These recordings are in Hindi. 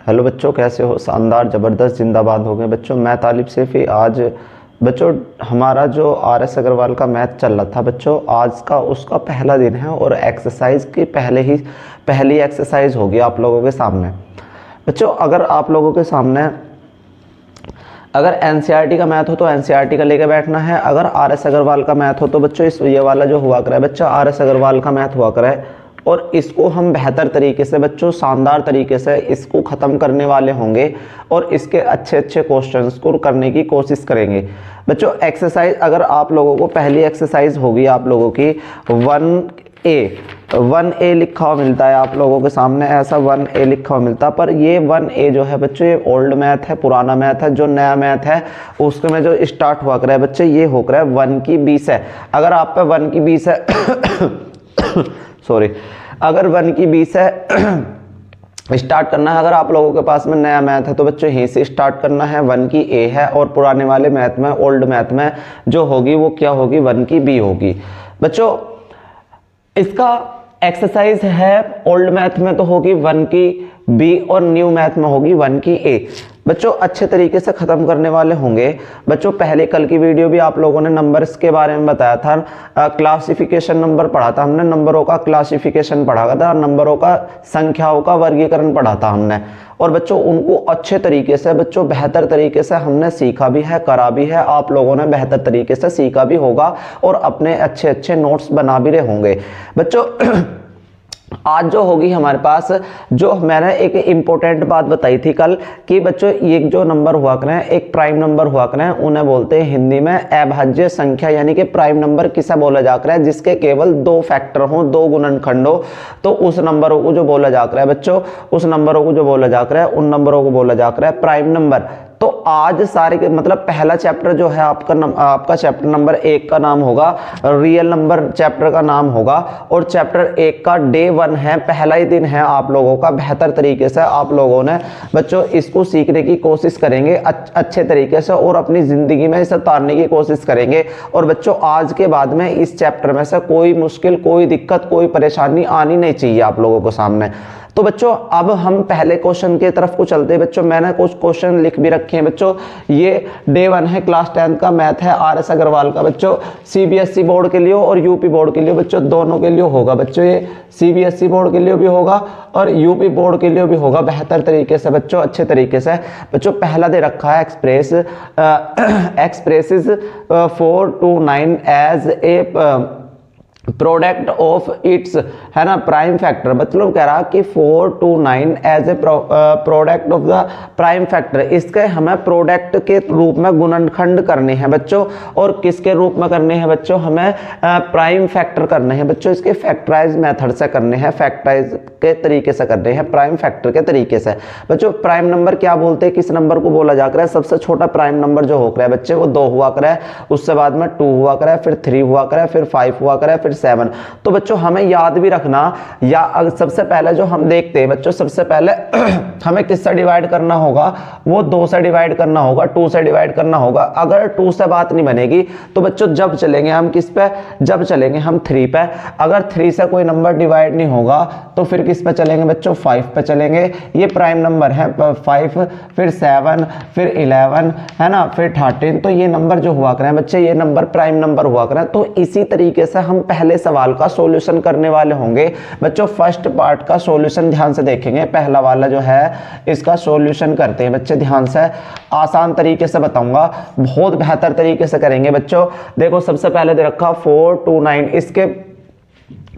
हेलो बच्चों, कैसे हो? शानदार, ज़बरदस्त, जिंदाबाद हो गए बच्चों। मैं तालिब सैफी। आज बच्चों हमारा जो RS अग्रवाल का मैथ चल रहा था बच्चों, आज का उसका पहला दिन है और एक्सरसाइज की पहली एक्सरसाइज होगी आप लोगों के सामने। बच्चों अगर आप लोगों के सामने अगर NCERT का मैथ हो तो NCERT का लेके बैठना है। अगर RS अग्रवाल का मैथ हो तो बच्चों इस ये वाला जो हुआ करे बच्चों RS अग्रवाल का मैथ हुआ करे, और इसको हम बेहतर तरीके से बच्चों, शानदार तरीके से इसको ख़त्म करने वाले होंगे और इसके अच्छे अच्छे क्वेश्चंस को करने की कोशिश करेंगे बच्चों। एक्सरसाइज अगर आप लोगों को पहली एक्सरसाइज होगी आप लोगों की 1A लिखा हुआ मिलता है आप लोगों के सामने, ऐसा 1A लिखा हुआ मिलता है। पर ये 1A जो है बच्चों ये ओल्ड मैथ है, पुराना मैथ है। जो नया मैथ है उसके में जो स्टार्ट हुआ कर है बच्चे, ये हो कर है 1 की 20 है। अगर आप पे 1 की 20 है सॉरी, अगर 1 की 20 है स्टार्ट करना है, अगर आप लोगों के पास में नया मैथ है तो बच्चों यहीं से स्टार्ट करना है। 1 की A है और पुराने वाले मैथ में, ओल्ड मैथ में जो होगी वो क्या होगी, 1 की B होगी बच्चों। इसका एक्सरसाइज है ओल्ड मैथ में तो होगी 1 की B और न्यू मैथ में होगी 1 की A बच्चों। अच्छे तरीके से ख़त्म करने वाले होंगे बच्चों। पहले कल की वीडियो भी आप लोगों ने नंबर्स के बारे में बताया था, क्लासिफिकेशन नंबर पढ़ा था हमने, नंबरों का क्लासिफिकेशन पढ़ा था, नंबरों का संख्याओं का वर्गीकरण पढ़ा था हमने। और बच्चों उनको अच्छे तरीके से बच्चों, बेहतर तरीके से हमने सीखा भी है, करा भी है। आप लोगों ने बेहतर तरीके से सीखा भी होगा और अपने अच्छे अच्छे नोट्स बना भी रहे होंगे बच्चों। आज जो होगी हमारे पास, जो मैंने एक इम्पोर्टेंट बात बताई थी कल कि बच्चों ये जो नंबर हुआ करें, एक प्राइम नंबर हुआ करें, उन्हें बोलते हैं हिंदी में अभाज्य संख्या, यानी कि प्राइम नंबर किसे बोला जा रहा है, जिसके केवल 2 फैक्टर हो, 2 गुणनखंड हो, तो उस नंबरों को जो बोला जा रहा है बच्चों, उस नंबरों को जो बोला जा रहा है, उन नंबरों को बोला जा रहा है प्राइम नंबर। तो आज सारे के मतलब पहला चैप्टर जो है आपका चैप्टर नंबर 1 का नाम होगा रियल नंबर, चैप्टर का नाम होगा। और चैप्टर 1 का डे 1 है, पहला ही दिन है आप लोगों का। बेहतर तरीके से आप लोगों ने बच्चों इसको सीखने की कोशिश करेंगे अच्छे तरीके से और अपनी जिंदगी में इसे उतारने की कोशिश करेंगे। और बच्चों आज के बाद में इस चैप्टर में से कोई मुश्किल, कोई दिक्कत, कोई परेशानी आनी नहीं चाहिए आप लोगों को सामने। तो बच्चों अब हम पहले क्वेश्चन की तरफ को चलते हैं बच्चों। मैंने कुछ क्वेश्चन लिख भी रखे हैं बच्चों। ये डे 1 है, क्लास 10 का मैथ है RS अग्रवाल का बच्चों। CBSE बोर्ड के लिए और UP बोर्ड के लिए बच्चों, दोनों के लिए होगा बच्चों। ये CBSE बोर्ड के लिए भी होगा और UP बोर्ड के लिए भी होगा बेहतर तरीके से बच्चों, अच्छे तरीके से बच्चों। पहला दे रखा है expresses 4 to 9 as a product of its, है ना, प्राइम फैक्टर। मतलब कह रहा कि 4 to 9 as a product of the prime factor. इसके हमें प्रोडक्ट के रूप में गुणनखंड करने हैं बच्चों। और किसके रूप में करने हैं बच्चों, हमें प्राइम फैक्टर करने हैं बच्चों। इसके फैक्टराइज मेथड से करने हैं, फैक्टराइज के तरीके से करने हैं, प्राइम फैक्टर के तरीके से बच्चों। प्राइम नंबर क्या बोलते हैं, किस नंबर को बोला जाकर है? सबसे छोटा प्राइम नंबर जो हो रहा है बच्चे वो 2 हुआ करे, उससे बाद में 2 हुआ करे, फिर 3 हुआ करे, फिर 5 हुआ करे, फिर 7। तो बच्चों हमें याद भी रखना, या सबसे पहले जो हम देखते हैं बच्चों, सबसे पहले हमें किससे डिवाइड करना होगा, वो 2 से डिवाइड करना होगा, 2 से डिवाइड करना होगा। अगर 2 से बात नहीं बनेगी तो बच्चों जब चलेंगे हम किस पे, जब चलेंगे हम 3 पे। अगर 3 से कोई नंबर डिवाइड नहीं होगा तो फिर किस पे चलेंगे बच्चों, 5 पे चलेंगे। ये प्राइम नंबर है 5, फिर 7, फिर 11, है ना, फिर 13। तो ये नंबर जो हुआ करें बच्चे, ये नंबर प्राइम नंबर हुआ करें। तो इसी तरीके से हम पहले सवाल का सॉल्यूशन करने वाले होंगे बच्चों। फर्स्ट पार्ट का सॉल्यूशन ध्यान से देखेंगे। पहला वाला जो है इसका सॉल्यूशन करते हैं बच्चे, ध्यान से। आसान तरीके से बताऊंगा, बहुत बेहतर तरीके से करेंगे बच्चों। देखो सबसे पहले दे रखा 4 to 9, इसके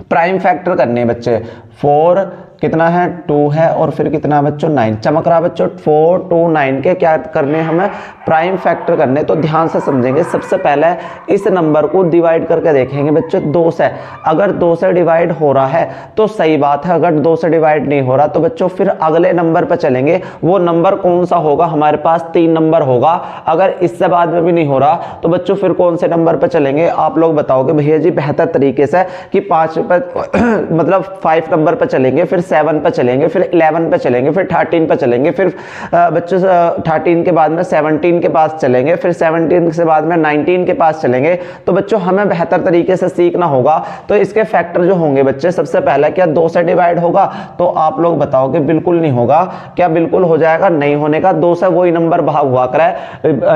प्राइम फैक्टर करने हैं बच्चे। 4 कितना है, 2 है, और फिर कितना है बच्चों, 9 चमक रहा बच्चों। 4 to 9 के क्या करने, हमें प्राइम फैक्टर करने। तो ध्यान से समझेंगे। सबसे पहले इस नंबर को डिवाइड करके देखेंगे बच्चों 2 से। अगर 2 से डिवाइड हो रहा है तो सही बात है, अगर 2 से डिवाइड नहीं हो रहा तो बच्चों फिर अगले नंबर पर चलेंगे। वो नंबर कौन सा होगा, हमारे पास 3 नंबर होगा। अगर इससे बाद में भी नहीं हो रहा तो बच्चों फिर कौन से नंबर पर चलेंगे, आप लोग बताओगे भैया जी बेहतर तरीके से कि 5 पर मतलब 5 नंबर पर चलेंगे, फिर 7 पे चलेंगे, फिर 11 पे चलेंगे, फिर 13 पे चलेंगे, फिर बच्चों 13 के बाद में 17 के पास चलेंगे, फिर 17 से बाद में 19 के पास चलेंगे। तो बच्चों हमें बेहतर तरीके से सीखना होगा। तो इसके फैक्टर जो होंगे बच्चे, सबसे पहला क्या 2 से डिवाइड होगा? तो आप लोग बताओगे बिल्कुल नहीं होगा। क्या बिल्कुल हो जाएगा? नहीं होने का। 2 से वही नंबर भाग हुआ करे,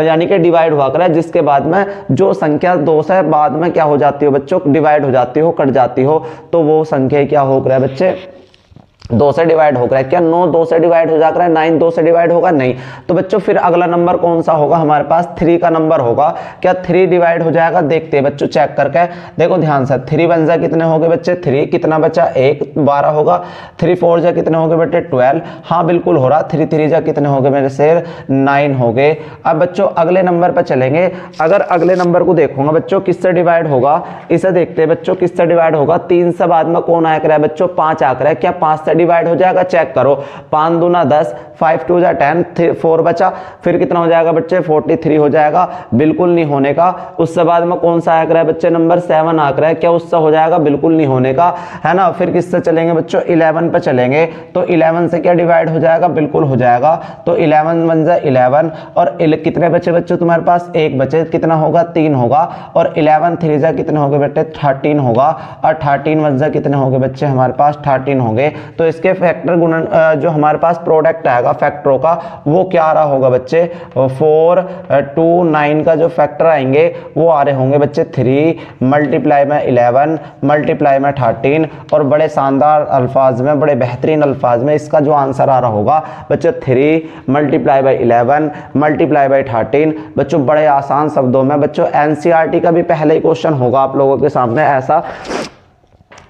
यानी कि डिवाइड हुआ करे, जिसके बाद में जो संख्या 2 से बाद में क्या हो जाती हो बच्चों, डिवाइड हो जाती हो, कट जाती हो, तो वो संख्या क्या हो रहा है बच्चे, 2 से डिवाइड हो रहा है। क्या 9 2 से डिवाइड हो जाकर 9 2 से डिवाइड होगा? नहीं। तो बच्चों फिर अगला नंबर कौन सा होगा? हमारे पास 3 का नंबर होगा। क्या 3 डिवाइड हो जाएगा? देखते हैं बच्चों, चेक करके देखो ध्यान से। 3 1 जा कितने हो गए बच्चे? 3, कितना बचा? 1, 12 होगा। 3 4 जा कितने हो गए बेटे? 12। हाँ बिल्कुल हो रहा। 3 3 जा कितने हो गए मेरे शेर? 9 हो गए। अब बच्चों अगले नंबर पर चलेंगे। अगर अगले नंबर को देखूंगा बच्चों किससे डिवाइड होगा, इसे देखते हैं बच्चों किससे डिवाइड होगा। 3 से बाद में कौन आकर है बच्चों? 5 आकर है। क्या 5 से डिवाइड हो जाएगा? चेक करो। 5 दूना 10, 5 2 जा 10, 4 बचा, फिर कितना हो जाएगा बच्चे? 43 हो जाएगा। बिल्कुल नहीं होने का। उससे बाद में कौन सा आकर है बच्चे? नंबर 7 आकर है। क्या उससे हो जाएगा? बिल्कुल नहीं होने का, है ना। फिर किससे चलेंगे बच्चों? 11 पे चलेंगे। तो 11 से क्या डिवाइड हो जाएगा? बिल्कुल हो जाएगा। तो 11 1 जा 11, और कितने बचे बच्चों तुम्हारे पास? 1 बचे। कितना होगा? 3 होगा। और 11 3 जा कितने हो गए बेटे? 13 होगा। और 13 1 जा कितने हो गए बच्चे? हमारे पास 13 हो गए। तो इसके फैक्टर गुणन जो हमारे पास प्रोडक्ट आएगा फैक्टरों का, वो क्या आ रहा होगा बच्चे? 4 2 9 का जो फैक्टर आएंगे वो आ रहे होंगे बच्चे 3 मल्टीप्लाई में 11 मल्टीप्लाई में 13। और बड़े शानदार अल्फाज में, बड़े बेहतरीन अल्फाज में इसका जो आंसर आ रहा होगा बच्चे 3 मल्टीप्लाई बाई 11 मल्टीप्लाई बाई 13। बच्चों बड़े आसान शब्दों में बच्चों एनसीईआरटी का भी पहले ही क्वेश्चन होगा आप लोगों के सामने ऐसा।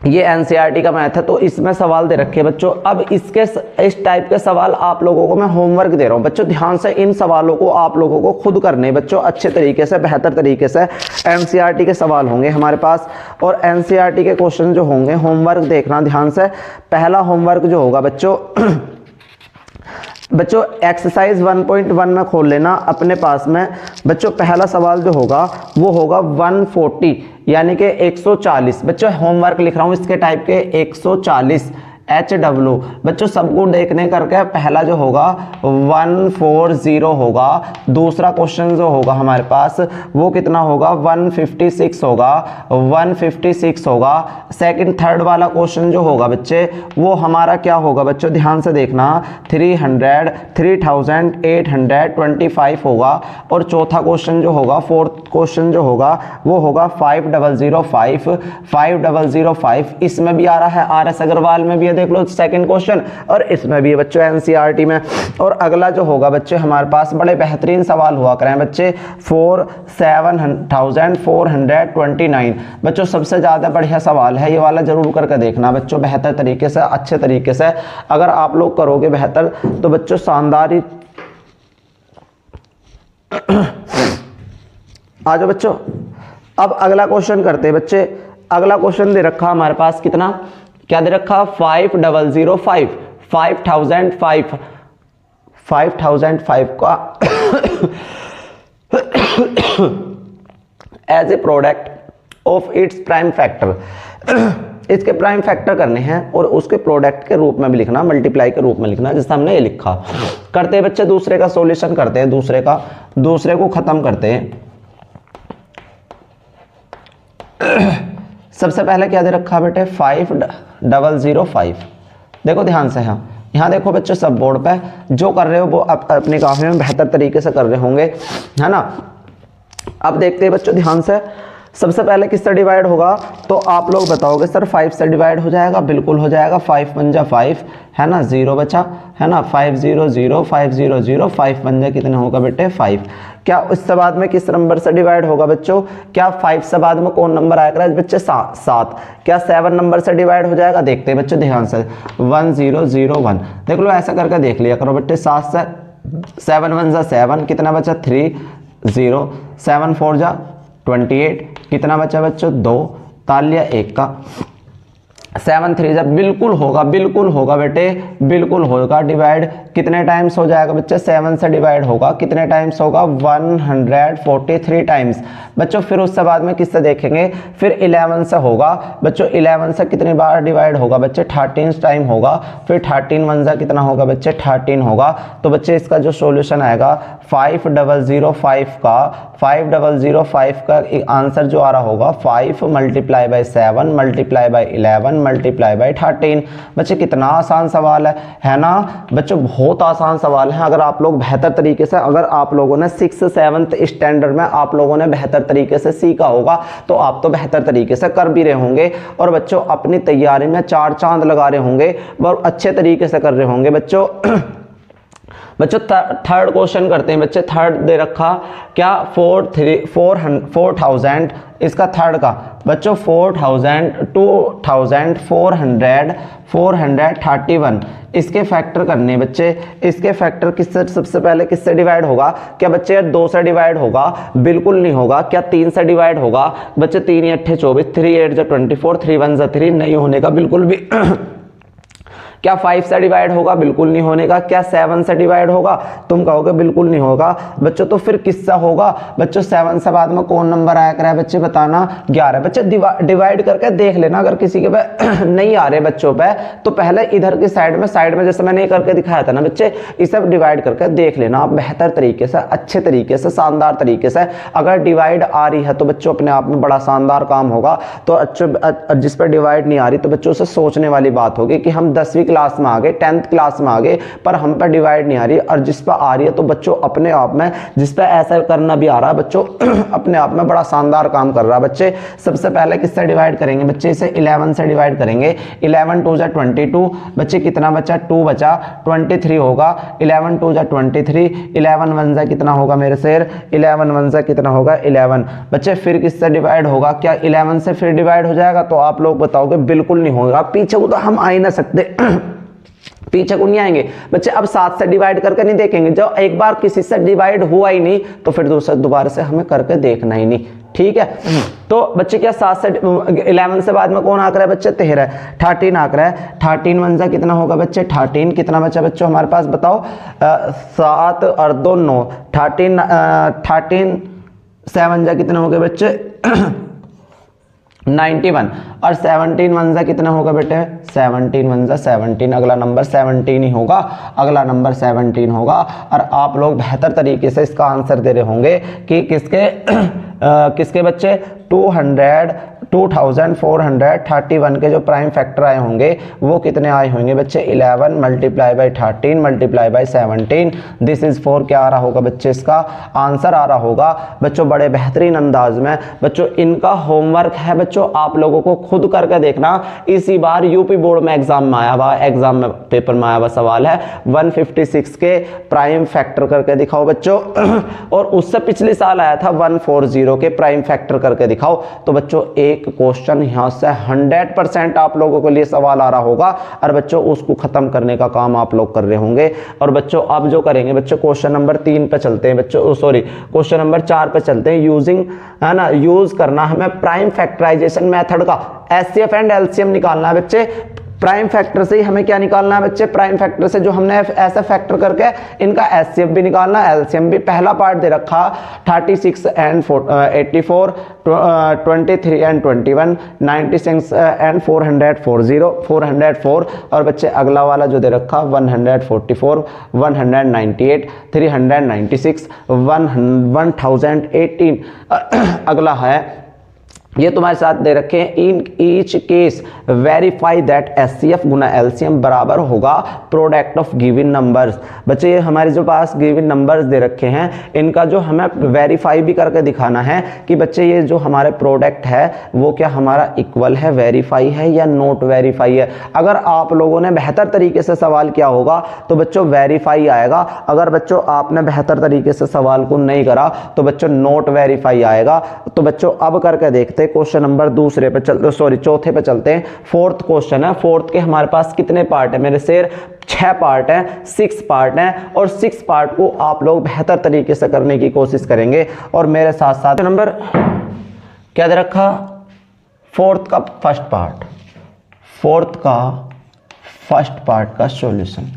ये एनसीईआरटी का मैथ है, तो इसमें सवाल दे रखे बच्चों। अब इसके इस टाइप के सवाल आप लोगों को मैं होमवर्क दे रहा हूं बच्चों। ध्यान से इन सवालों को आप लोगों को खुद करने बच्चों, अच्छे तरीके से, बेहतर तरीके से। एनसीईआरटी के सवाल होंगे हमारे पास, और एनसीईआरटी के क्वेश्चन जो होंगे, होमवर्क देखना ध्यान से। पहला होमवर्क जो होगा बच्चों बच्चों एक्सरसाइज 1.1 में खोल लेना अपने पास में बच्चों। पहला सवाल जो होगा वो होगा 140, यानी कि 140। बच्चों होमवर्क लिख रहा हूं इसके टाइप के 140 HW। बच्चों सबको देखने करके पहला जो होगा 140 होगा। दूसरा क्वेश्चन जो होगा हमारे पास वो कितना होगा? 156 होगा, 156 होगा। सेकंड थर्ड वाला क्वेश्चन जो होगा बच्चे वो हमारा क्या होगा बच्चों? ध्यान से देखना, 3825 होगा। और चौथा क्वेश्चन जो होगा, फोर्थ क्वेश्चन जो होगा वो होगा 5005। इसमें भी आ रहा है, RS अग्रवाल में भी देख लो सेकंड क्वेश्चन, और इसमें भी है बच्चों एनसीईआरटी में। और अगला जो होगा बच्चे हमारे पास बड़े बेहतरीन सवाल हुआ करें बच्चे 7429। बच्चों सबसे ज्यादा बढ़िया सवाल है ये वाला, जरूर करके देखना बच्चों, बेहतर तरीके से, अच्छे तरीके से। अगर आप लोग करोगे बेहतर तो बच्चों शानदार ही आ जाओ बच्चों। अब अगला क्वेश्चन करते हैं बच्चे। अगला क्वेश्चन दे रखा हमारे पास, कितना क्या दे रखा? 5005 5005 का as a product of its prime factor. इसके प्राइम फैक्टर करने हैं और उसके प्रोडक्ट के रूप में भी लिखना, मल्टीप्लाई के रूप में लिखना, जैसे हमने ये लिखा। करते हैं बच्चे दूसरे का सॉल्यूशन करते हैं, दूसरे को खत्म करते हैं। सबसे पहले क्या दे रखा बेटे? 5005। देखो ध्यान से, यहाँ देखो बच्चे सब बोर्ड पे जो कर रहे हो वो अपनी काफी में बेहतर तरीके से कर रहे होंगे, है ना। अब देखते हैं बच्चों ध्यान से। सबसे पहले किससे डिवाइड होगा? तो आप लोग बताओगे सर 5 से डिवाइड हो जाएगा। बिल्कुल हो जाएगा। 5 1 जा 5, है ना, 0 बचा, है ना। 5 0 0 5 0 0 5 1 जा कितने होगा बेटे? 5। क्या इससे बाद में किस नंबर से डिवाइड होगा बच्चों? क्या 5 से बाद में कौन नंबर आएगा बच्चे? 7। क्या 7 नंबर से डिवाइड हो जाएगा? देखते हैं बच्चों ध्यान से। 1 0 0 1 देख लो, ऐसा करके देख लिया करो बच्चे। 7 से 7 1 जा 7, कितना बचा? 3 0 7 4 जा 28, कितना बचा बच्चों? 2, तालिया 1 का। 7 3 जब बिल्कुल होगा बेटे, बिल्कुल होगा। डिवाइड कितने टाइम्स हो जाएगा बच्चे, 7 से डिवाइड होगा, कितने टाइम्स होगा, 143 टाइम्स बच्चों। फिर उससे बाद में किससे देखेंगे, फिर 11 से होगा बच्चों। 11 से कितनी बार डिवाइड होगा बच्चे, 13 टाइम होगा। फिर 13 1 से कितना होगा बच्चे, 13 होगा। तो बच्चे इसका जो सॉल्यूशन आएगा 5005 का 5005 का आंसर जो आ रहा होगा 5 multiply by 7 multiply by 11 multiply by 13। बच्चे कितना आसान सवाल है ना बच्चों, बहुत आसान सवाल है। अगर आप लोग बेहतर तरीके से, अगर आप लोगों ने 6th 7th स्टैंडर्ड में आप लोगों ने बेहतर तरीके से सीखा होगा तो आप तो बेहतर तरीके से कर भी रहे होंगे और बच्चों अपनी तैयारी में 4 चांद लगा रहे होंगे, बहुत अच्छे तरीके से कर रहे होंगे बच्चों। बच्चों थर्ड क्वेश्चन करते हैं बच्चे। थर्ड दे रखा क्या, 4000 इसका थर्ड का बच्चों 431 इसके फैक्टर करने बच्चे। इसके फैक्टर किससे, सबसे पहले किससे डिवाइड होगा, क्या बच्चे 2 से डिवाइड होगा, बिल्कुल नहीं होगा। क्या 3 से डिवाइड होगा बच्चे, 3 8 24, 3 8 24, 3 1 3, नहीं होने का बिल्कुल भी। क्या 5 से डिवाइड होगा, बिल्कुल नहीं होने का। क्या 7 से डिवाइड होगा, तुम कहोगे बिल्कुल नहीं होगा बच्चों। तो फिर किससे होगा बच्चों, 7 से बाद में कौन नंबर आया करे बच्चे, बताना 11। बच्चे डिवाइड करके देख लेना, अगर किसी के पे नहीं आ रहे बच्चों पे तो पहले इधर की साइड में जैसे मैंने ये करके दिखाया था ना बच्चे, इसे डिवाइड करके देख लेना आप बेहतर तरीके से, अच्छे तरीके से, शानदार तरीके से। अगर डिवाइड आ रही है तो बच्चों अपने आप में बड़ा शानदार काम होगा। तो अच्छे जिस पर डिवाइड नहीं आ रही तो बच्चों से सोचने वाली बात होगी कि हम 10वीं क्लास में आ गए, 10th क्लास में आ गए, पर हम पर डिवाइड नहीं आ रही, और जिस पर आ रही है तो बच्चों अपने आप में, जिस पर ऐसा करना भी आ रहा है बच्चों अपने आप में बड़ा शानदार काम कर रहा है बच्चे। सबसे पहले किससे डिवाइड करेंगे बच्चे, इसे 11 से डिवाइड करेंगे। 11 2 जा 22 बच्चे, कितना बचा, 2 बचा, 23 होगा। 11 2 जा 23, 11 1 जा कितना होगा मेरे शेर, 11 1 जा कितना होगा, 11 बच्चे। फिर किससे डिवाइड होगा, क्या 11 से फिर डिवाइड हो जाएगा, तो आप लोग बताओगे बिल्कुल नहीं होगा। पीछे को तो हम आ ही ना सकते पीछे को नहीं आएंगे बच्चे। अब 7 से डिवाइड करके नहीं देखेंगे, जब एक बार किसी से डिवाइड हुआ ही नहीं तो फिर दोबारा से हमें करके देखना ही नहीं, ठीक है। तो बच्चे क्या 7 से 11 से बाद में कौन आकर है बच्चे, 13 13 आकर है। 13 1 जा कितना होगा बच्चे, 13 कितना बचा बच्चों हमारे पास, बताओ 7 और 2 9, 13 7 जा कितना हो गए बच्चे 91, और 17 1 जा कितना होगा बेटे, 17 1 जा 17, अगला नंबर 17 ही होगा, अगला नंबर 17 होगा। और आप लोग बेहतर तरीके से इसका आंसर दे रहे होंगे कि किसके बच्चे 2431 के जो प्राइम फैक्टर आए होंगे वो कितने आए होंगे बच्चे, 11 multiply by 13 multiply by 17। This is 4 क्या आ रहा होगा बच्चे, इसका आंसर आ रहा होगा बच्चों बड़े बेहतरीन अंदाज में। बच्चों इनका होमवर्क है बच्चों, आप लोगों को खुद करके देखना। इसी बार यूपी बोर्ड में एग्जाम में आया हुआ, एग्जाम में पेपर में आया हुआ सवाल है, 156 के प्राइम फैक्टर करके दिखाओ बच्चों। और उससे पिछले साल आया था 140 के प्राइम फैक्टर करके दिखाओ। तो बच्चों एक क्वेश्चन यहां से 100% आप लोगों के लिए सवाल आ रहा होगा, और बच्चों उसको खत्म करने का काम आप लोग कर रहे होंगे। और बच्चों अब जो करेंगे बच्चों, क्वेश्चन नंबर 3 पे चलते हैं बच्चों, सॉरी क्वेश्चन नंबर 4 पे चलते हैं। यूजिंग है ना, यूज करना हमें प्राइम फैक्टराइजेशन मेथड का एचसीएफ एंड एलसीएम निकालना है बच्चे। प्राइम फैक्टर से ही हमें क्या निकालना है बच्चे, प्राइम फैक्टर से जो हमने ऐसा फैक्टर करके इनका एचसीएफ भी निकालना है, एलसीएम भी। पहला पार्ट दे रखा 36 एंड 84, 23 एंड 21, 96 एंड 404। और बच्चे अगला वाला जो दे रखा 144, 198, 396, 1018। अगला है ये तुम्हारे साथ दे रखे हैं, in each case verify that HCF गुना एलसीएम बराबर होगा प्रोडक्ट ऑफ गिवन नंबर्स। बच्चे ये हमारे जो पास गिवन नंबर्स दे रखे हैं इनका जो हमें वेरीफाई भी करके दिखाना है कि बच्चे ये जो हमारे प्रोडक्ट है वो क्या हमारा इक्वल है, वेरीफाई है या नॉट वेरीफाई है। अगर आप लोगों ने बेहतर तरीके से सवाल किया होगा तो बच्चों वेरीफाई आएगा, अगर बच्चों आपने बेहतर तरीके से सवाल को नहीं करा तो बच्चों नॉट वेरीफाई आएगा। तो बच्चों अब करके देखते क्वेश्चन नंबर चौथे पे चलते हैं। 4th क्वेश्चन है। 4th के हमारे पास कितने पार्ट है मेरे शेर, 6 पार्ट है, 6 पार्ट हैं, और 6 पार्ट को आप लोग बेहतर तरीके से करने की कोशिश करेंगे। और मेरे साथ साथ नंबर क्या दे रखा, 4th का फर्स्ट पार्ट, 4th का फर्स्ट पार्ट का सॉल्यूशन।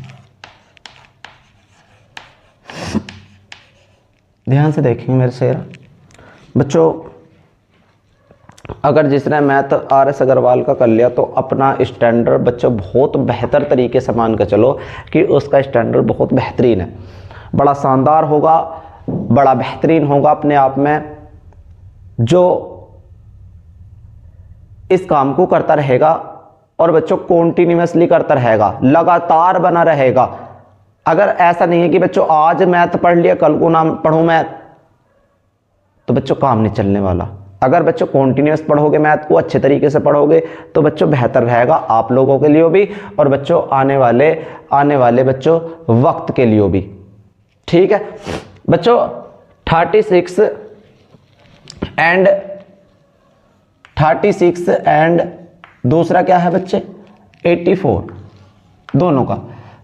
ध्यान से देखेंगे मेरे शेर बच्चों, अगर जिसने मैथ RS अग्रवाल का कर लिया तो अपना स्टैंडर्ड बच्चों बहुत बेहतर तरीके से मान के चलो कि उसका स्टैंडर्ड बहुत बेहतरीन है, बड़ा शानदार होगा, बड़ा बेहतरीन होगा अपने आप में। जो इस काम को करता रहेगा और बच्चों कॉन्टिन्यूसली करता रहेगा, लगातार बना रहेगा। अगर ऐसा नहीं है कि बच्चों आज मैथ पढ़ लिया कल को ना पढ़ूं मैथ, तो बच्चों काम नहीं चलने वाला। अगर बच्चों कॉन्टिन्यूस पढ़ोगे मैथ को, अच्छे तरीके से पढ़ोगे तो बच्चों बेहतर रहेगा आप लोगों के लिए भी और बच्चों आने वाले बच्चों वक्त के लिए भी। ठीक है बच्चों, 36 एंड दूसरा क्या है बच्चे 84, दोनों का।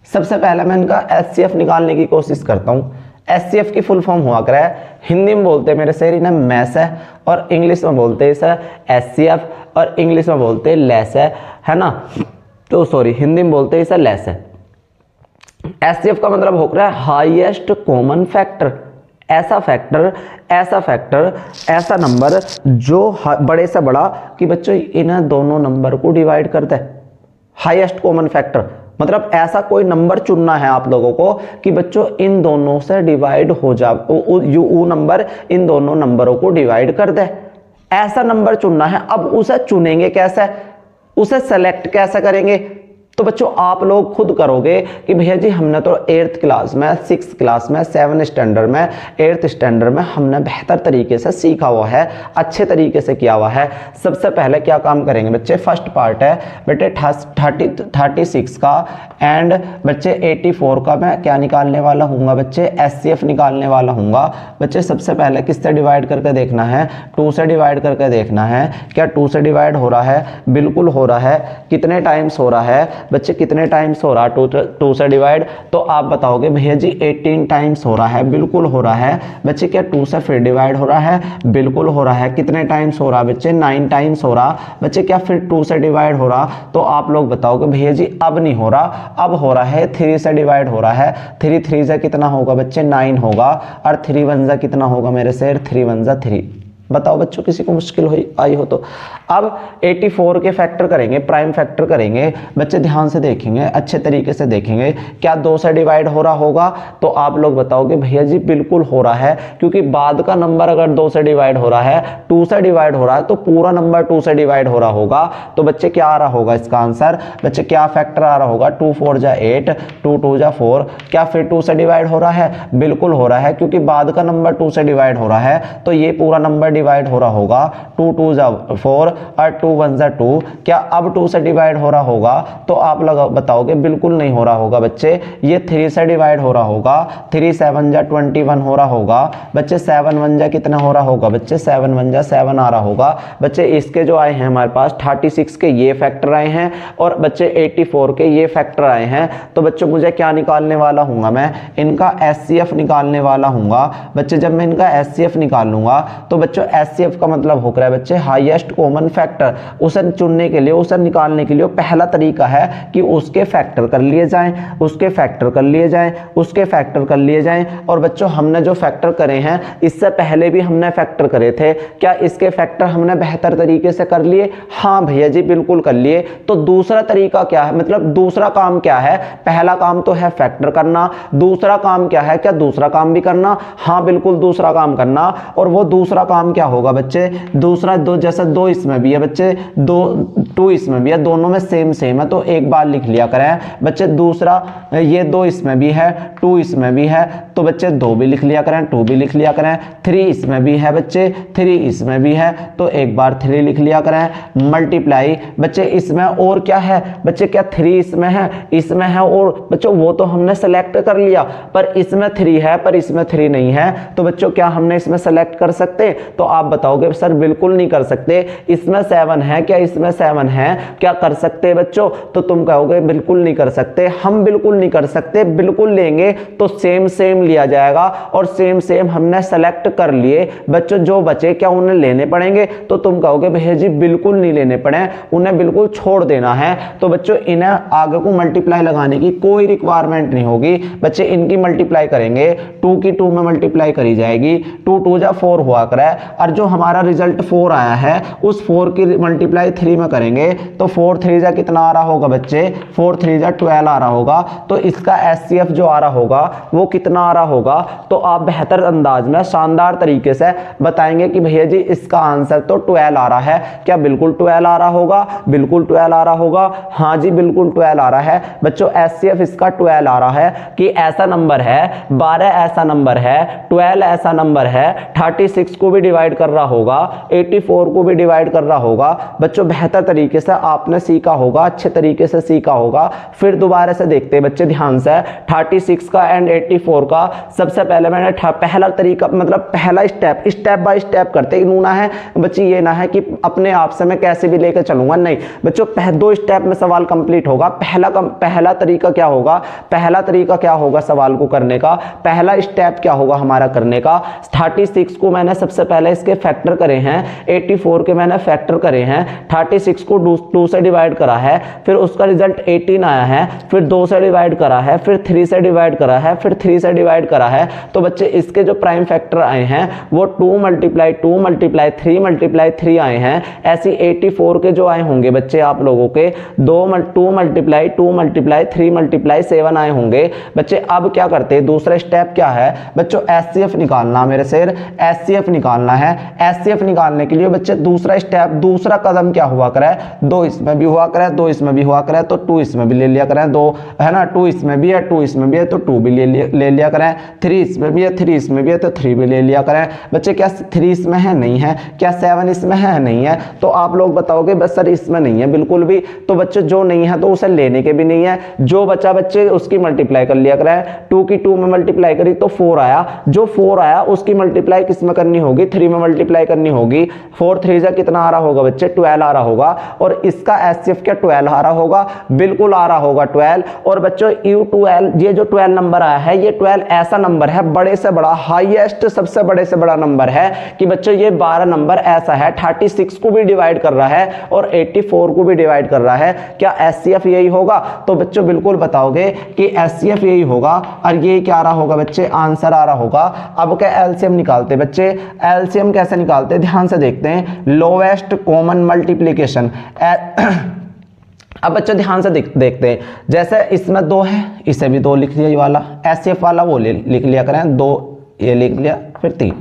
सबसे पहले मैं इनका HCF निकालने की कोशिश करता हूं। HCF की फुल फॉर्म हुआ करे, हिंदी में बोलते हैं मेरे शेर इन्हें मैस है और इंग्लिश में बोलते हैं इसे HCF और इंग्लिश में बोलते हैं लेस है ना, तो सॉरी हिंदी में बोलते हैं इसे लेस है। HCF का मतलब हो रहा है हाईएस्ट कॉमन फैक्टर, ऐसा नंबर जो बड़े से बड़ा कि बच्चों इन दोनों नंबर को डिवाइड करता है। हाईएस्ट कॉमन फैक्टर मतलब ऐसा कोई नंबर चुनना है आप लोगों को कि बच्चों इन दोनों से डिवाइड हो जा, वो नंबर इन दोनों नंबरों को डिवाइड कर दे, ऐसा नंबर चुनना है। अब उसे चुनेंगे कैसे, उसे सेलेक्ट कैसे करेंगे, तो बच्चों आप लोग खुद करोगे कि भैया जी हमने तो 8th क्लास में, 6th क्लास में, 7th स्टैंडर्ड में, 8th स्टैंडर्ड में हमने बेहतर तरीके से सीखा हुआ है, अच्छे तरीके से किया हुआ है। सबसे पहले क्या काम करेंगे बच्चे, फर्स्ट पार्ट है बेटे 36 का एंड बच्चे 84 का मैं क्या निकालने वाला हूँगा बच्चे, HCF निकालने वाला हूँगा। बच्चे सबसे पहले किससे डिवाइड करके देखना है, 2 से डिवाइड करके देखना है। क्या 2 से डिवाइड हो रहा है, बिल्कुल हो रहा है। कितने टाइम्स हो रहा है बच्चे, कितने टाइम्स हो रहा है 2 से डिवाइड, तो आप बताओगे भैया जी 18 टाइम्स हो रहा है, बिल्कुल हो रहा है। बच्चे क्या 2 से फिर डिवाइड हो रहा है, बिल्कुल हो रहा है। कितने टाइम्स हो रहा है बच्चे, 9 टाइम्स हो रहा। बच्चे क्या फिर 2 से डिवाइड हो रहा, तो आप लोग बताओगे भैया जी अब नहीं हो रहा, अब हो रहा है 3 से डिवाइड हो रहा है। 3 से कितना होगा बच्चे 9 होगा और 3 1 जा कितना होगा मेरे शेर, 3 1 जा 3। बताओ बच्चों किसी को मुश्किल आई हो तो। अब 84 के फैक्टर करेंगे, प्राइम फैक्टर करेंगे बच्चे, ध्यान से देखेंगे, अच्छे तरीके से देखेंगे। क्या 2 से डिवाइड हो रहा होगा, तो आप लोग बताओगे भैया जी बिल्कुल हो रहा है, क्योंकि बाद का नंबर अगर 2 से डिवाइड हो रहा है, 2 से डिवाइड हो रहा है तो पूरा नंबर 2 से डिवाइड हो रहा होगा। तो बच्चे क्या आ रहा होगा इसका आंसर, बच्चे क्या फैक्टर आ रहा होगा, 2 4 जा 8, 2 2 जा 4। क्या फिर 2 से डिवाइड हो रहा है, बिल्कुल हो रहा है, क्योंकि बाद का नंबर 2 से डिवाइड हो रहा है तो ये पूरा नंबर डिवाइड हो रहा होगा। 2 2 जा 4 और 2 1 जा 2। क्या अब 2 से डिवाइड हो रहा होगा, तो आप लोग बताओगे बिल्कुल नहीं हो रहा होगा बच्चे, ये 3 से डिवाइड हो रहा होगा। 3 7 जा 21 हो रहा होगा बच्चे। 7 1 जा कितना हो रहा होगा बच्चे, 7 1 जा 7 आ रहा होगा बच्चे। इसके जो आए हैं हमारे पास 36 के ये फैक्टर आए हैं और बच्चे 84 के ये फैक्टर आए हैं। तो बच्चों मुझे क्या निकालने वाला हूंगा, मैं इनका HCF निकालने वाला हूंगा बच्चे। जब मैं इनका HCF निकालूंगा तो बच्चों HCF का मतलब हो रहा है बच्चे हाईएस्ट कॉमन फैक्टर। उसे चुनने के लिए, उसे निकालने के लिए पहला तरीका है कि उसके फैक्टर कर लिए जाएं, उसके फैक्टर कर लिए जाएं, उसके फैक्टर कर लिए जाएं। और बच्चों हमने जो फैक्टर करे हैं इससे पहले भी हमने फैक्टर करे थे, क्या इसके फैक्टर हमने बेहतर तरीके से कर लिए? हाँ भैया जी बिल्कुल कर लिए। तो दूसरा तरीका क्या है, मतलब दूसरा काम क्या है? पहला काम तो है फैक्टर करना, दूसरा काम क्या है? क्या दूसरा काम भी करना? हाँ बिल्कुल दूसरा काम करना। और वो दूसरा काम क्या होगा बच्चे, दूसरा दो, जैसा 2 इसमें भी है बच्चे, 2 इसमें भी है, दोनों में सेम है तो एक बार लिख लिया करें बच्चे। दूसरा ये 2 इसमें भी है, 2 इसमें भी है तो बच्चे 2 भी लिख लिया करें, 2 भी लिख लिया करें। 3 इसमें भी है बच्चे, 3 इसमें भी है तो एक बार 3 लिख लिया करें। मल्टीप्लाई बच्चे इसमें और क्या है बच्चे, क्या 3 इसमें है और बच्चों वो तो हमने सेलेक्ट कर लिया, पर इसमें 3 है पर इसमें 3 नहीं है। तो बच्चों क्या हमने इसमें सेलेक्ट कर सकते? तो आप बताओगे सर बिल्कुल नहीं कर सकते। इस इसमें 7 है क्या, इसमें 7 है क्या, कर सकते हैं बच्चों? तो तुम कहोगे बिल्कुल नहीं कर सकते। हम बिल्कुल नहीं कर सकते, बिल्कुल लेंगे तो सेम सेम लिया जाएगा और सेम सेम हमने सेलेक्ट कर लिए बच्चों। जो बचे क्या उन्हें लेने पड़ेंगे? तो तुम कहोगे भैया जी बिल्कुल नहीं लेने पड़े, उन्हें बिल्कुल छोड़ देना है। तो बच्चों इन्हें आगे को मल्टीप्लाई लगाने की कोई रिक्वायरमेंट नहीं होगी बच्चे, इनकी मल्टीप्लाई करेंगे 2 की 2 में मल्टीप्लाई करी जाएगी, 2 2 जा 4 हुआ करे, और जो हमारा रिजल्ट 4 आया है उस 4 की मल्टीप्लाई 3 में करेंगे तो 4 3 जा कितना आ रहा होगा बच्चे, 4 3 जा 12 आ रहा होगा। तो इसका एचसीएफ जो आ रहा होगा वो कितना आ रहा होगा? तो आप बेहतर अंदाज में शानदार तरीके से बताएंगे कि भैया जी इसका आंसर तो 12 आ रहा है। क्या बिल्कुल 12 आ रहा होगा? बिल्कुल 12 आ रहा होगा, हाँ जी बिल्कुल 12 आ रहा है बच्चों। एचसीएफ इसका 12 आ रहा है कि ऐसा नंबर है, 12 ऐसा नंबर है, 12 ऐसा नंबर है, 36 को भी डिवाइड कर रहा होगा, 84 को भी डिवाइड कर रहा होगा बच्चों। बेहतर तरीके से आपने सीखा होगा, अच्छे तरीके से सीखा होगा। फिर दोबारा से देखते हैं बच्चे ध्यान से, 36 का एंड 84 का। सबसे पहले मैंने पहला तरीका मतलब पहला स्टेप बाय स्टेप करते नूना है बच्चे, ये ना है कि अपने आप से मैं कैसे भी लेकर चलूंगा, नहीं बच्चों 2 स्टेप में सवाल कंप्लीट होगा। पहला तरीका क्या होगा, पहला तरीका क्या होगा सवाल को करने का, पहला स्टेप क्या होगा हमारा करने का। 36 को मैंने सबसे पहले इसके फैक्टर करे हैं, 84 के मैंने फैक्टर करे हैं, 36 को 2 से डिवाइड करा है, फिर उसका रिजल्ट 18 आया है, फिर 2 से डिवाइड करा है, फिर 3 से डिवाइड करा है, फिर 3 से डिवाइड करा है। तो बच्चे इसके जो प्राइम फैक्टर आए हैं वो 2 मल्टीप्लाई 2 मल्टीप्लाई 3 मल्टीप्लाई 3 आए हैं। ऐसी 84 के जो आए होंगे बच्चे आप लोगों के 2 मल्टीप्लाई 2 मल्टीप्लाई 3 मल्टीप्लाई 7 आए होंगे बच्चे। अब क्या करते हैं, दूसरा स्टेप क्या है बच्चों, एचसीएफ निकालना। मेरे शेर एचसीएफ निकालना है। एचसीएफ निकालने के लिए बच्चे दूसरा स्टेप, दूसरा कदम क्या हुआ करे, 2 इसमें भी हुआ करे, 2 इसमें भी हुआ करे तो 2 इसमें भी ले लिया करें, 2 है ना, 2 इसमें भी है, 2 इसमें भी है तो 2 भी ले लिया करें, 3 इसमें भी है, 3 इसमें भी है तो 3 भी ले लिया करें बच्चे। क्या 3 इसमें है? नहीं है। क्या 7 इसमें है? नहीं है। तो आप लोग बताओगे बस सर इसमें नहीं है बिल्कुल भी। तो बच्चे जो नहीं है तो उसे लेने के भी नहीं है, जो बचा बच्चे उसकी मल्टीप्लाई कर लिया करें। 2 की 2 में मल्टीप्लाई करी तो 4 आया, जो 4 आया उसकी मल्टीप्लाई किस में करनी होगी, 3 में मल्टीप्लाई करनी होगी। 4 3 जा कितना आ रहा होगा बच्चे, 12 आ रहा होगा। और इसका एचसीएफ क्या 12 आ रहा होगा, बिल्कुल आ रहा होगा 12। और बच्चों U12 ये जो 12 नंबर आया है, ये 12 ऐसा नंबर है बड़े से बड़ा, हाईएस्ट सबसे बड़े से बड़ा नंबर है कि बच्चों ये 12 नंबर ऐसा है 36 को भी डिवाइड कर रहा है और 84 को भी डिवाइड कर रहा है। क्या एचसीएफ यही होगा? तो बच्चों बिल्कुल बताओगे कि एचसीएफ यही होगा। और ये क्या आ रहा होगा बच्चे, आंसर आ रहा होगा। अब क्या एलसीएम निकालते बच्चे, एलसीएम कैसे निकालते ध्यान से देखते हैं। Lowest common multiplication. अब बच्चों ध्यान से देखते हैं, जैसे इसमें 2 है, इसे भी 2 लिख लिया, ये वाला एचसीएफ वाला वो लिख लिया करें, 2 ये लिख लिया, फिर 3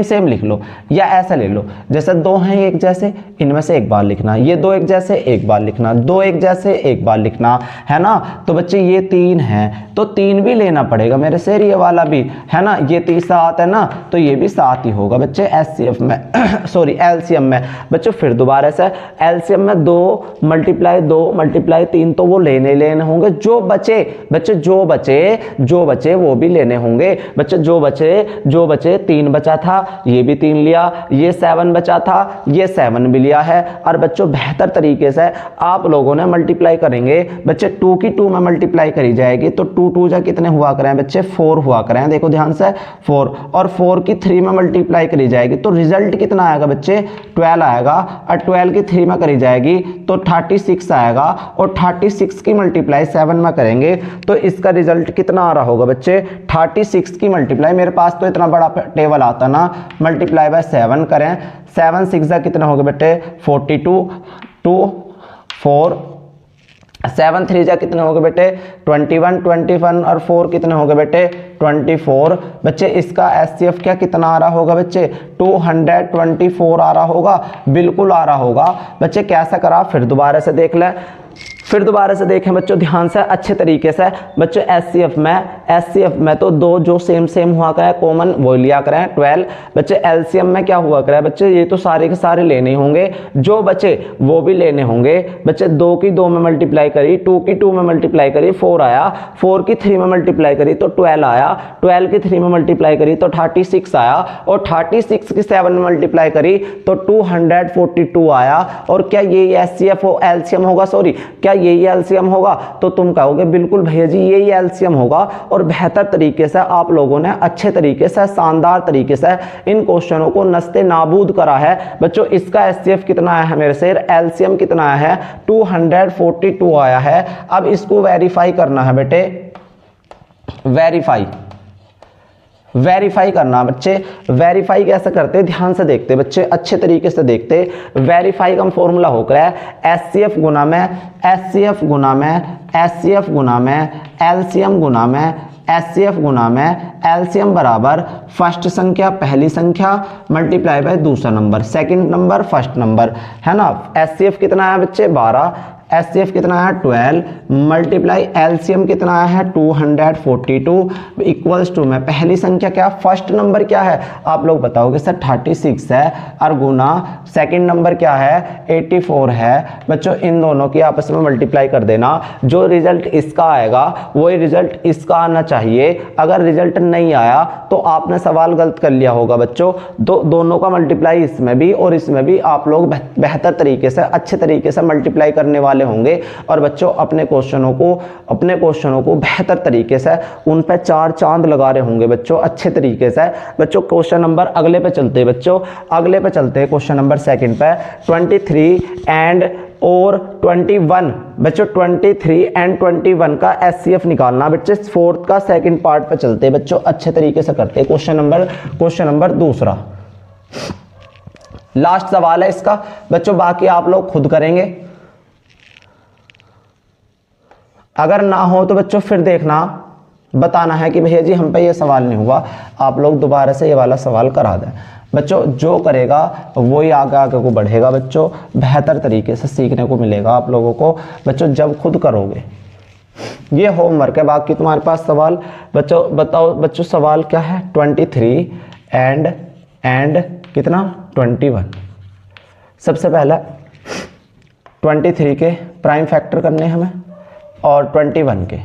सेम लिख लो। या ऐसा ले लो, जैसे 2 हैं एक जैसे, इनमें से एक बार लिखना, ये 2 एक जैसे एक बार लिखना, 2 एक जैसे एक बार लिखना, है ना। तो बच्चे ये 3 है तो 3 भी लेना पड़ेगा मेरे शेर, ये वाला भी है ना, ये 3 7 है ना, तो ये भी 7 ही होगा बच्चे एचसीएफ में सॉरी एलसीएम में बच्चों। फिर दोबारा से एलसीएम में 2 मल्टीप्लाई 3 तो वो लेने होंगे। जो बचे बच्चे, जो बचे वो भी लेने होंगे बच्चे। जो बचे 3 बचा था, ये भी 3 लिया, ये 7 बचा था, ये 7 भी लिया है। और बच्चों बेहतर तरीके से आप लोगों ने मल्टीप्लाई करेंगे बच्चे। 2 की 2 में मल्टीप्लाई करी जाएगी तो 2 2 जा कितने हुआ करें बच्चे, 4 हुआ करें। देखो ध्यान से 4, और 4 की 3 में मल्टीप्लाई करी जाएगी तो रिजल्ट कितना आएगा बच्चे, 12 आएगा। और 12 की 3 में करी जाएगी तो 36 आएगा। और 36 की मल्टीप्लाई 7 में करेंगे तो इसका रिजल्ट कितना आ रहा होगा बच्चे, 36 की मल्टीप्लाई, मेरे पास तो इतना बड़ा टेबल आता ना, मल्टीप्लाई बाय 7 करें, 7 6 जा कितना होगा बेटे 42, 2 4, 7 3 जा कितने हो गए बेटे 21 और 4 कितने हो गए बेटे 24 बच्चे। इसका एचसीएफ क्या कितना आ रहा होगा बच्चे 224 आ रहा होगा, बिल्कुल आ रहा होगा बच्चे। कैसा करा फिर दोबारा से देख लें। फिर दोबारा से देखें बच्चों ध्यान से अच्छे तरीके से। बच्चों एचसीएफ में तो दो जो सेम हुआ करे कॉमन वो लिया करें 12। बच्चे एलसीएम में क्या हुआ करे बच्चे, ये तो सारे के सारे लेने होंगे, जो बचे वो भी लेने होंगे। बच्चे 2 की 2 में मल्टीप्लाई करी, 2 की 2 में मल्टीप्लाई करी 4 आया, 4 की 3 में मल्टीप्लाई करी तो 12 आया, 12 की 3 में मल्टीप्लाई करी तो 36 आया, और 36 की 7 में मल्टीप्लाई करी तो 242 आया। और क्या ये एचसीएफ एलसीएम होगा, सॉरी क्या यही एलसीएम होगा? तो तुम कहोगे बिल्कुल भैया जी यही एलसीएम होगा। और बेहतर तरीके से आप लोगों ने अच्छे तरीके से शानदार तरीके से इन क्वेश्चनों को नस्ते नाबूद करा है। बच्चों इसका एचसीएफ कितना आया है मेरे से, एलसीएम कितना आया है 242 आया है। अब इसको वेरीफाई करना है बेटे, वेरीफाई करना बच्चे। वेरीफाई कैसे करते हैं ध्यान से देखते बच्चे, अच्छे तरीके से देखते। वेरीफाई का फॉर्मूला होकर है एचसीएफ गुना में एचसीएफ गुना में एचसीएफ गुना में एलसीएम गुना में एचसीएफ गुना में एलसीएम बराबर फर्स्ट संख्या पहली संख्या मल्टीप्लाई बाय दूसरा number, second number first number, है ना। एचसीएफ कितना है बच्चे 12, एचसीएफ कितना है 12 मल्टीप्लाई एलसीएम कितना है 242 इक्वल्स टू में पहली संख्या क्या फर्स्ट नंबर क्या है आप लोग बताओगे सर 36 है, और गुना सेकंड नंबर क्या है 84 है। बच्चों इन दोनों की आपस में मल्टीप्लाई कर देना, जो रिजल्ट इसका आएगा वही रिजल्ट इसका आना चाहिए। अगर रिजल्ट नहीं आया तो आपने सवाल गलत कर लिया होगा बच्चों। दोनों का मल्टीप्लाई इसमें भी और इसमें भी आप लोग बेहतर तरीके से अच्छे तरीके से मल्टीप्लाई करने वाले होंगे। और बच्चों अपने क्वेश्चनों को बेहतर तरीके से उन पे 4 चांद लगा रहे होंगे बच्चों अच्छे तरीके से। बच्चों क्वेश्चन नंबर अगले पे चलते हैं बच्चों, अगले पे चलते हैं क्वेश्चन नंबर सेकंड पे 23 एंड और 21। बच्चों 23 एंड 21 का एचसीएफ निकालना। बच्चे फोर्थ का सेकंड पार्ट पे चलते हैं बच्चों, अच्छे तरीके से करते हैं। क्वेश्चन नंबर दूसरा लास्ट सवाल है इसका बच्चों, बाकी आप लोग खुद करेंगे। अगर ना हो तो बच्चों फिर देखना, बताना है कि भैया जी हम पे ये सवाल नहीं हुआ, आप लोग दोबारा से ये वाला सवाल करा दें। बच्चों जो करेगा वही आगे को बढ़ेगा बच्चों, बेहतर तरीके से सीखने को मिलेगा आप लोगों को बच्चों जब खुद करोगे। ये होमवर्क है, बाकी तुम्हारे पास सवाल बच्चों बताओ। बच्चों सवाल क्या है 23 एंड कितना 21। सबसे पहला 23 के प्राइम फैक्टर करने हमें और 21 के,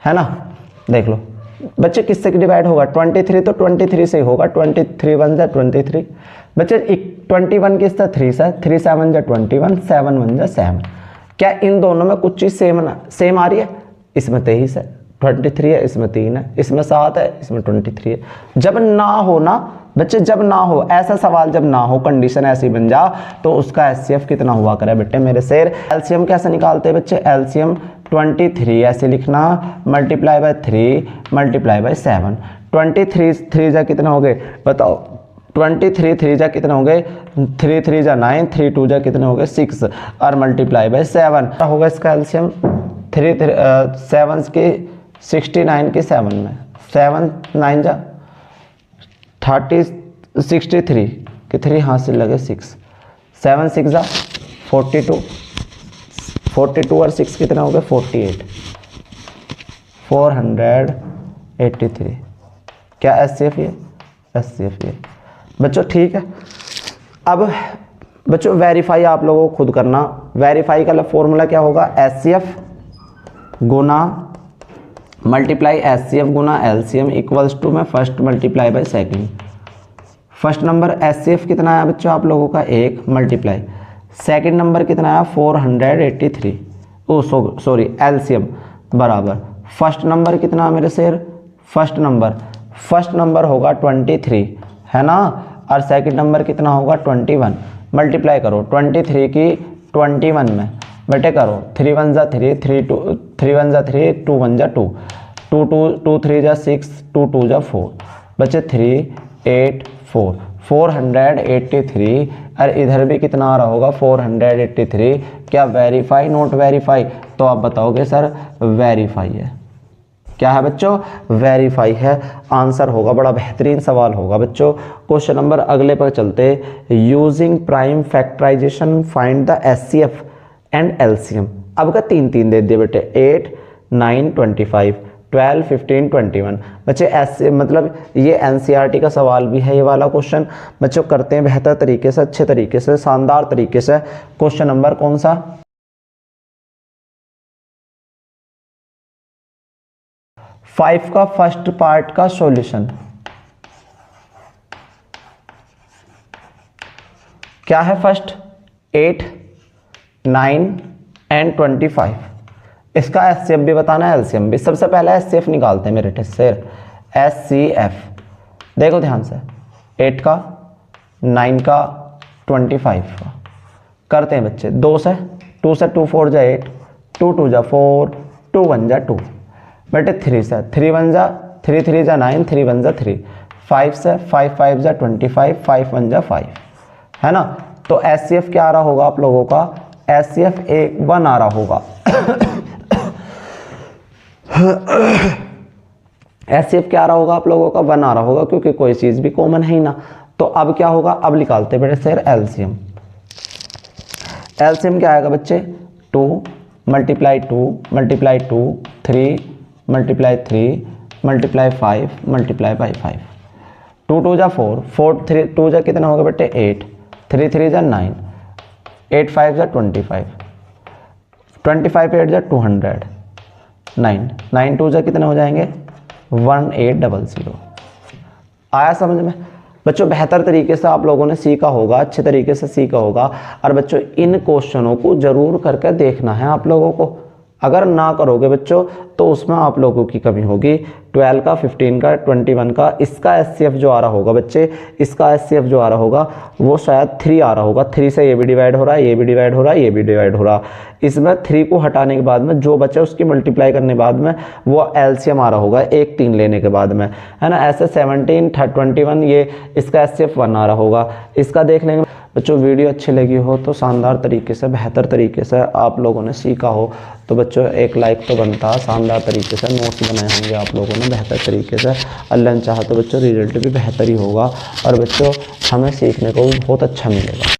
है ना। देख लो बच्चे किससे डिवाइड होगा 23 तो 23 से ही होगा, 23 1 जा 23। बच्चे 21 किससे 3 से, 3 7 जा 21, 7 1 जा 7। क्या इन दोनों में कुछ चीज़ सेम आ रही है? इसमें 23 है, 23 है, इसमें 3 है, इसमें 7 है, इसमें 23 है। जब ना हो ना बच्चे, जब ना हो ऐसा सवाल, जब ना हो कंडीशन ऐसी बन जा तो उसका एचसीएफ कितना हुआ करे बेटे मेरे शेर। एलसीएम कैसे निकालते हैं बच्चे, एलसीएम 23 ऐसे लिखना मल्टीप्लाई बाय 3 मल्टीप्लाई बाय 7। 23 3 जा कितना हो गए बताओ, 23 3 जा कितने हो गए 3 3 जा 9, 3 2 जा कितने हो गए 6 और मल्टीप्लाई बाय 7 होगा इसका एलसीएम 7 के 69 के 7 में 7 9 जा 30 63 के 3 हाथ से लगे 6 7 6 जा 42 और 6 कितना हो गया 48 483। क्या एचसीएफ ये एचसीएफ ये बच्चों ठीक है। अब बच्चों वेरीफाई आप लोगों को खुद करना। वेरीफाई का फॉर्मूला क्या होगा, एचसीएफ गुना मल्टीप्लाई एचसीएफ गुना एलसीएम इक्वल्स टू में first multiply by second. First number HCF कितना आया बच्चों आप लोगों का 1 मल्टीप्लाई, सेकंड नंबर कितना आया 483, ओ सॉरी एलसीएम बराबर फर्स्ट नंबर कितना मेरे शेर, फर्स्ट नंबर होगा 23 है ना, और सेकंड नंबर कितना होगा 21। मल्टीप्लाई करो 23 की 21 में बेटे करो 3 1 जा 3 3 1 जा 3 2 1 जा 2 2 3 जा 6 2 2 जा 4 बचे 384 483। और इधर भी कितना आ रहा होगा 483। क्या वेरीफाई नोट वेरीफाई, तो आप बताओगे सर वेरीफाई है। क्या है बच्चों वेरीफाई है, आंसर होगा। बड़ा बेहतरीन सवाल होगा बच्चों। क्वेश्चन नंबर अगले पर चलते, using prime factorisation find the HCF and LCM. अब का 3 3 दे दिए बेटे, 8 9 25 12 15 21। बच्चे ऐसे मतलब ये एनसीईआरटी का सवाल भी है ये वाला क्वेश्चन। बच्चों करते हैं बेहतर तरीके से, अच्छे तरीके से, शानदार तरीके से। क्वेश्चन नंबर कौन सा? 5 का फर्स्ट पार्ट का सॉल्यूशन क्या है? First 8 9 and 25। इसका एचसीएफ भी बताना है, एलसीएम भी। सबसे पहले एचसीएफ निकालते हैं मेरे टेस्ट से। एचसीएफ देखो ध्यान से, 8 का 9 का 25 का करते हैं बच्चे। 2 से 2 से 2 4 जा 8, 2 2 जा 4, 2 1 जा 2। बेटे 3 से 3 1 जा 3 3 जा 9, 3 1 जा 3। 5 से 5 5 जा 25, 5 1 जा 5, है ना। तो एचसीएफ क्या आ रहा होगा आप लोगों का? एचसीएफ 1 आ रहा होगा। एचसीएफ क्या आ रहा होगा आप लोगों का? 1 आ रहा होगा, क्योंकि कोई चीज भी कॉमन है ही ना। तो अब क्या होगा? अब निकालते बेटे सर एलसीएम। एलसीएम क्या आएगा बच्चे? 2 multiply 2 multiply 2 3 multiply 3 multiply 5 multiply by 5। 2 2 जा 4, 4 3 2 जा कितना होगा बेटे? 8, 3 3 जा 9, 8 5 जा 25, 25 8 जा 200, 9 9 2 जा कितने हो जाएंगे? 1800। आया समझ में? बच्चों बेहतर तरीके से आप लोगों ने सीखा होगा, अच्छे तरीके से सीखा होगा। और बच्चों इन क्वेश्चनों को जरूर करके देखना है आप लोगों को। अगर ना करोगे बच्चों तो उसमें आप लोगों की कमी होगी। 12 का 15 का 21 का इसका एचसीएफ जो आ रहा होगा बच्चे, इसका एचसीएफ जो आ रहा होगा वो शायद 3 आ रहा होगा। 3 से ये भी डिवाइड हो रहा है, ये भी डिवाइड हो रहा है, ये भी डिवाइड हो रहा है। इसमें 3 को हटाने के बाद में जो बचा उसकी मल्टीप्लाई करने के बाद में वो एलसीएम आ रहा होगा 1 3 लेने के बाद में, है ना। ऐसे 17 21 ये इसका एचसीएफ 1 आ रहा होगा। इसका देख लेंगे बच्चों। वीडियो अच्छी लगी हो तो शानदार तरीके से, बेहतर तरीके से आप लोगों ने सीखा हो तो बच्चों एक लाइक तो बनता है। शानदार तरीके से नोट्स बनाए होंगे आप लोगों ने बेहतर तरीके से। अल्लाह ने चाहा तो बच्चों रिजल्ट भी बेहतर ही होगा और बच्चों हमें सीखने को भी बहुत अच्छा मिलेगा।